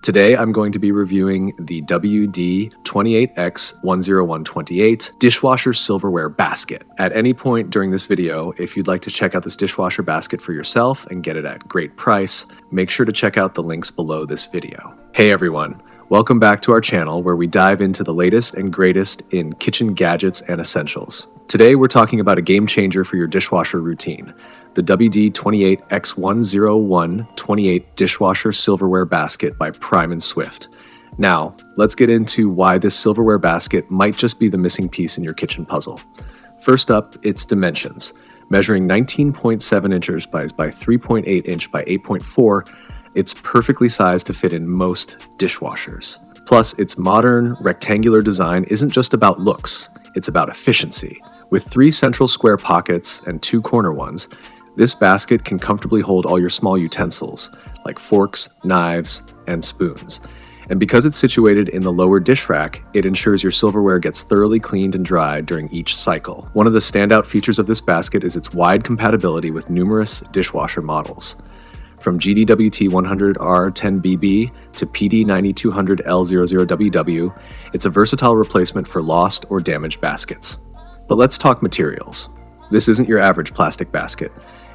Today, I'm going to be reviewing the WD28X10128 Dishwasher Silverware Basket. At any point during this video, if you'd like to check out this dishwasher basket for yourself and get it at great price, make sure to check out the links below this video. Hey everyone, welcome back to our channel where we dive into the latest and greatest in kitchen gadgets and essentials. Today, we're talking about a game changer for your dishwasher routine, the WD28X10128 Dishwasher Silverware Basket by Prime&Swift. Now, let's get into why this silverware basket might just be the missing piece in your kitchen puzzle. First up, its dimensions. Measuring 19.7 inches by 3.8 inch by 8.4, it's perfectly sized to fit in most dishwashers. Plus, its modern, rectangular design isn't just about looks, it's about efficiency. With 3 central square pockets and 2 corner ones, this basket can comfortably hold all your small utensils, like forks, knives, and spoons. And because it's situated in the lower dish rack, it ensures your silverware gets thoroughly cleaned and dried during each cycle. One of the standout features of this basket is its wide compatibility with numerous dishwasher models. From GDWT100R10BB to PD9200L00WW, it's a versatile replacement for lost or damaged baskets. But let's talk materials. This isn't your average plastic basket.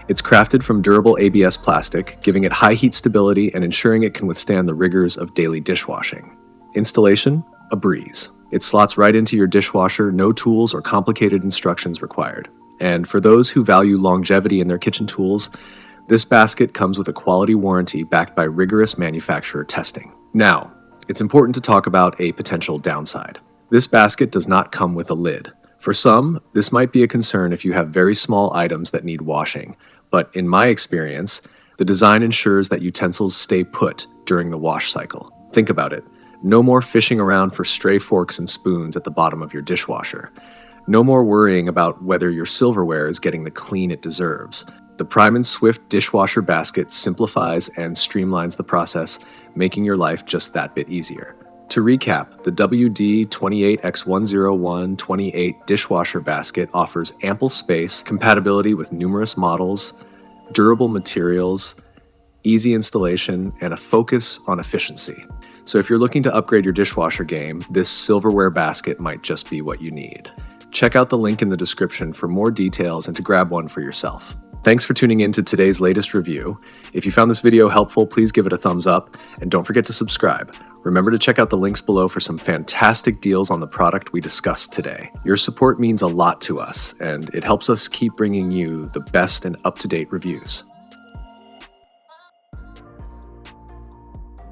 It's crafted from durable ABS plastic, giving it high heat stability and ensuring it can withstand the rigors of daily dishwashing. Installation? A breeze. It slots right into your dishwasher, no tools or complicated instructions required. And for those who value longevity in their kitchen tools, this basket comes with a quality warranty backed by rigorous manufacturer testing. Now, it's important to talk about a potential downside. This basket does not come with a lid. For some, this might be a concern if you have very small items that need washing, but in my experience, the design ensures that utensils stay put during the wash cycle. Think about it. No more fishing around for stray forks and spoons at the bottom of your dishwasher. No more worrying about whether your silverware is getting the clean it deserves. The Prime&Swift dishwasher basket simplifies and streamlines the process, making your life just that bit easier. To recap, the WD28X10128 dishwasher basket offers ample space, compatibility with numerous models, durable materials, easy installation, and a focus on efficiency. So if you're looking to upgrade your dishwasher game, this silverware basket might just be what you need. Check out the link in the description for more details and to grab one for yourself. Thanks for tuning in to today's latest review. If you found this video helpful, please give it a thumbs up and don't forget to subscribe. Remember to check out the links below for some fantastic deals on the product we discussed today. Your support means a lot to us, and it helps us keep bringing you the best and up-to-date reviews.